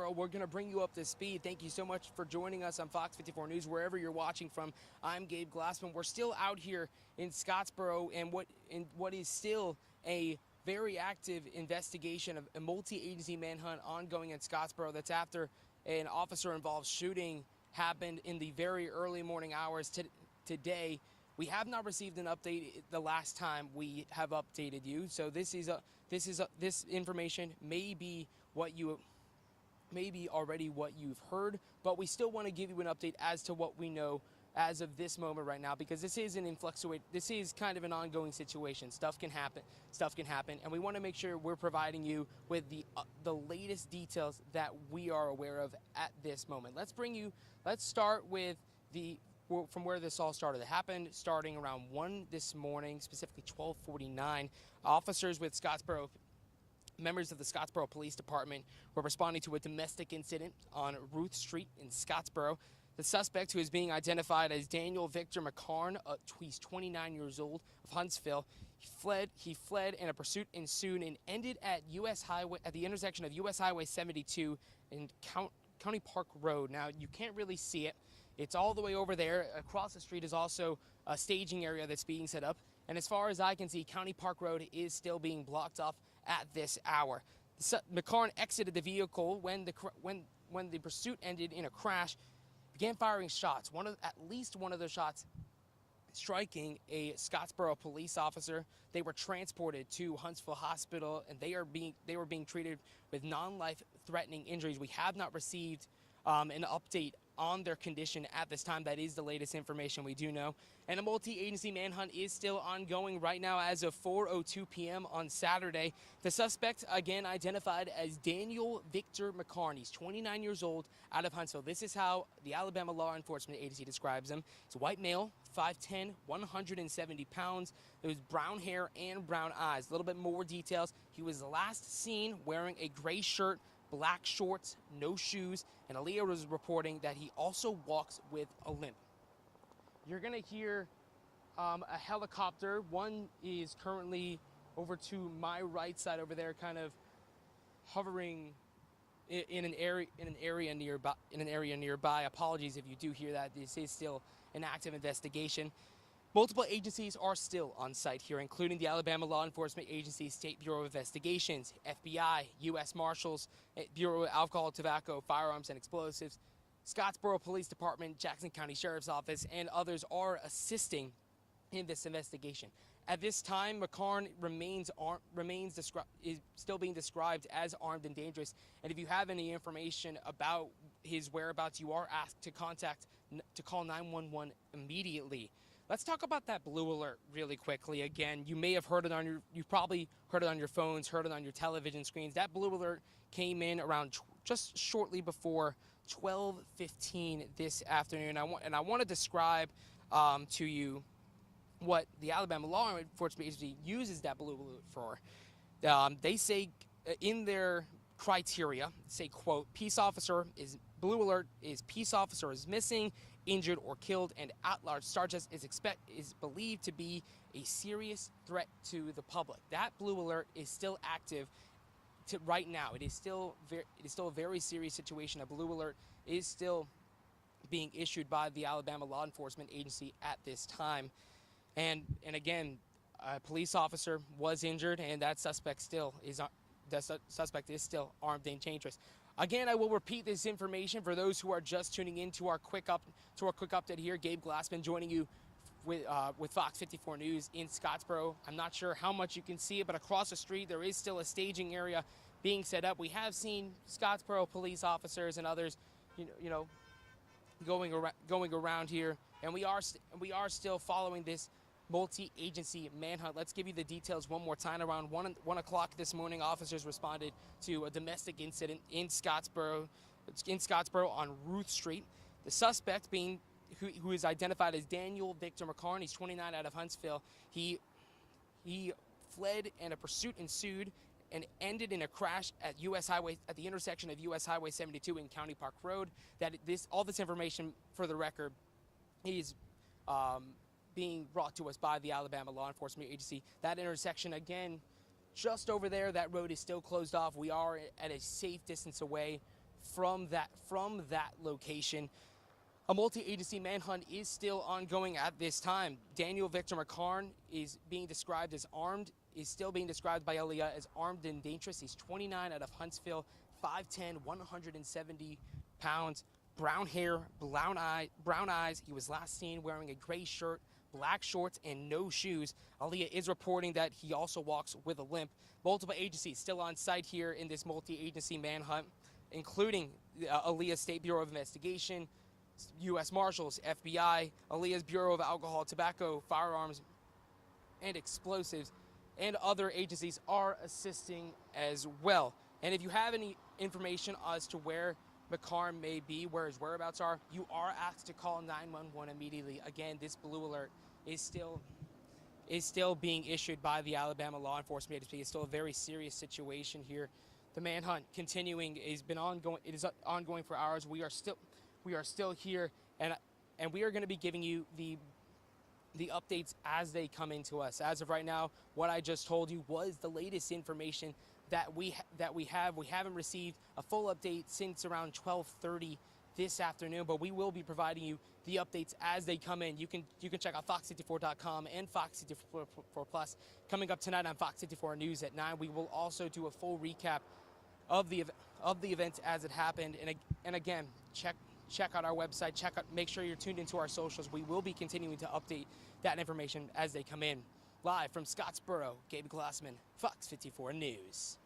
Scottsboro. We're going to bring you up to speed. Thank you so much for joining us on FOX54 News, wherever you're watching from. I'm Gabe Glassman. We're still out here in Scottsboro in what is still a very active investigation of a multi-agency manhunt ongoing in Scottsboro. That's after an officer-involved shooting happened in the very early morning hours today. We have not received an update the last time we have updated you, so this information may be already what you've heard, but we still want to give you an update as to what we know as of this moment right now, because this is this is kind of an ongoing situation. Stuff can happen, and we want to make sure we're providing you with the latest details that we are aware of at this moment. Let's start with from where this all started. It happened starting around 1 this morning, specifically 12:49. Officers with members of the Scottsboro Police Department were responding to a domestic incident on Ruth Street in Scottsboro. The suspect, who is being identified as Daniel Victor McCarn, he's 29 years old, of Huntsville, he fled and a pursuit ensued and ended at the intersection of US Highway 72 and County Park Road. Now, you can't really see it. It's all the way over there. Across the street is also a staging area that's being set up. And as far as I can see, County Park Road is still being blocked off at this hour. McCarn exited the vehicle when the pursuit ended in a crash, began firing shots. At least one of those shots striking a Scottsboro police officer. They were transported to Huntsville Hospital, and they were being treated with non-life-threatening injuries. We have not received an update on their condition at this time. That is the latest information we do know. And a multi-agency manhunt is still ongoing right now as of 4:02 p.m. on Saturday. The suspect, again, identified as Daniel Victor McCarn. He's 29 years old, out of Huntsville. This is how the Alabama Law Enforcement Agency describes him. He's a white male, 5'10", 170 pounds. There was brown hair and brown eyes. A little bit more details. He was last seen wearing a gray shirt, black shorts, no shoes, and Aaliyah was reporting that he also walks with a limp. You're going to hear a helicopter. One is currently over to my right side over there, kind of hovering in an area nearby. Apologies if you do hear that. This is still an active investigation. Multiple agencies are still on site here, including the Alabama Law Enforcement Agency, State Bureau of Investigations, FBI, U.S. Marshals, Bureau of Alcohol, Tobacco, Firearms, and Explosives, Scottsboro Police Department, Jackson County Sheriff's Office, and others are assisting in this investigation. At this time, McCarn is still being described as armed and dangerous. And if you have any information about his whereabouts, you are asked to call 911 immediately. Let's talk about that blue alert really quickly. Again, you may have heard it you've probably heard it on your phones, heard it on your television screens. That blue alert came in around just shortly before 12:15 this afternoon. I want to describe to you what the Alabama Law Enforcement Agency uses that blue alert for. They say in their criteria, say, quote, blue alert is peace officer is missing, injured, or killed, and at-large charges is believed to be a serious threat to the public. That blue alert is still active right now. It is still a very serious situation. A blue alert is still being issued by the Alabama Law Enforcement Agency at this time. And again, a police officer was injured, and that suspect is still armed and dangerous. Again, I will repeat this information for those who are just tuning in to our quick update here. Gabe Glassman joining you with FOX54 News in Scottsboro. I'm not sure how much you can see it, but across the street there is still a staging area being set up. We have seen Scottsboro police officers and others, going around here, and we are still following this multi-agency manhunt. Let's give you the details one more time. Around 1 o'clock this morning, officers responded to a domestic incident in Scottsboro on Ruth Street. The suspect, who is identified as Daniel Victor McCarn, he's 29, out of Huntsville. He fled and a pursuit ensued and ended in a crash at the intersection of US Highway 72 and County Park Road. All this information, for the record, is being brought to us by the Alabama Law Enforcement Agency. That intersection, again, just over there, that road is still closed off. We are at a safe distance away from that location. A multi-agency manhunt is still ongoing at this time. Daniel Victor McCarn is being described as armed, is still being described by Aaliyah as armed and dangerous. He's 29, out of Huntsville, 5'10", 170 pounds, brown hair, brown eyes. He was last seen wearing a gray shirt, black shorts, and no shoes. Aaliyah is reporting that he also walks with a limp. Multiple agencies still on site here in this multi-agency manhunt, including Aaliyah's State Bureau of Investigation, U.S. Marshals, FBI, Aaliyah's Bureau of Alcohol, Tobacco, Firearms, and Explosives, and other agencies are assisting as well. And if you have any information as to where McCarn may be, where his whereabouts are, you are asked to call 911 immediately. Again, this blue alert is still being issued by the Alabama law enforcement agency. It's still a very serious situation here. The manhunt continuing is ongoing. It is ongoing for hours. We are still here, and we are going to be giving you the updates as they come into us. As of right now, what I just told you was the latest information that we have. We haven't received a full update since around 12:30 this afternoon, but we will be providing you the updates as they come in. You can check out FOX54.com and FOX54 Plus. Coming up tonight on FOX54 News at 9, we will also do a full recap of the events as it happened. And again, check out our website. Make sure you're tuned into our socials. We will be continuing to update that information as they come in. Live from Scottsboro, Gabe Glassman, FOX54 News.